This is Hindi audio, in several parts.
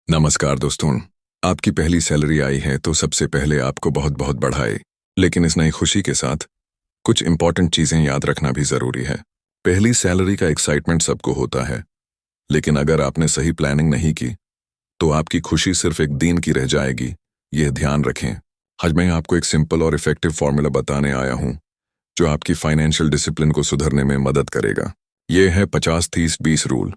नमस्कार दोस्तों। आपकी पहली सैलरी आई है तो सबसे पहले आपको बहुत बहुत बधाई। लेकिन इस नई खुशी के साथ कुछ इंपॉर्टेंट चीजें याद रखना भी जरूरी है। पहली सैलरी का एक्साइटमेंट सबको होता है, लेकिन अगर आपने सही प्लानिंग नहीं की तो आपकी खुशी सिर्फ एक दिन की रह जाएगी। यह ध्यान रखें। आज मैं आपको एक सिंपल और इफेक्टिव फॉर्मूला बताने आया हूं जो आपकी फाइनेंशियल डिसिप्लिन को सुधरने में मदद करेगा। यह है 50-30-20 रूल।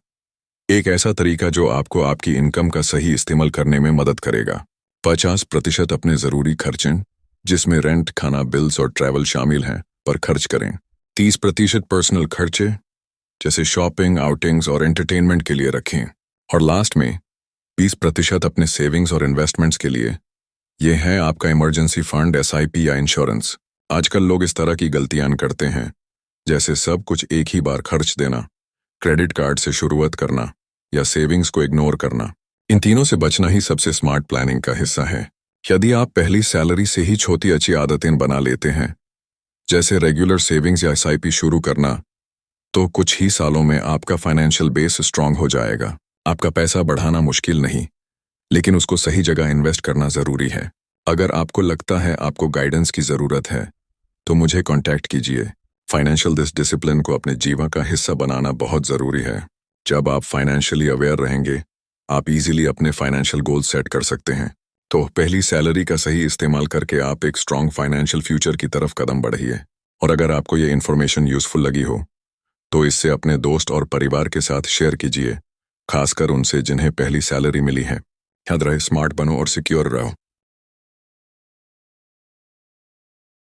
एक ऐसा तरीका जो आपको आपकी इनकम का सही इस्तेमाल करने में मदद करेगा। 50% अपने जरूरी खर्चे, जिसमें रेंट, खाना, बिल्स और ट्रैवल शामिल हैं, पर खर्च करें। 30% पर्सनल खर्चे जैसे शॉपिंग, आउटिंग्स और एंटरटेनमेंट के लिए रखें। और लास्ट में 20% अपने सेविंग्स और इन्वेस्टमेंट्स के लिए। यह है आपका इमरजेंसी फंड, SIP या इंश्योरेंस। आजकल लोग इस तरह की गलतियां करते हैं, जैसे सब कुछ एक ही बार खर्च देना, क्रेडिट कार्ड से शुरुआत करना या सेविंग्स को इग्नोर करना। इन तीनों से बचना ही सबसे स्मार्ट प्लानिंग का हिस्सा है। यदि आप पहली सैलरी से ही छोटी अच्छी आदतें बना लेते हैं, जैसे रेगुलर सेविंग्स या SIP शुरू करना, तो कुछ ही सालों में आपका फाइनेंशियल बेस स्ट्रांग हो जाएगा। आपका पैसा बढ़ाना मुश्किल नहीं, लेकिन उसको सही जगह इन्वेस्ट करना जरूरी है। अगर आपको लगता है आपको गाइडेंस की जरूरत है तो मुझे कॉन्टैक्ट कीजिए। फाइनेंशियल डिसिप्लिन को अपने जीवन का हिस्सा बनाना बहुत जरूरी है। जब आप फाइनेंशियली अवेयर रहेंगे, आप इजीली अपने फाइनेंशियल गोल सेट कर सकते हैं। तो पहली सैलरी का सही इस्तेमाल करके आप एक स्ट्रांग फाइनेंशियल फ्यूचर की तरफ कदम बढ़िए। और अगर आपको ये इन्फॉर्मेशन यूजफुल लगी हो तो इससे अपने दोस्त और परिवार के साथ शेयर कीजिए, खासकर उनसे जिन्हें पहली सैलरी मिली है। याद रहे, स्मार्ट बनो और सिक्योर रहो।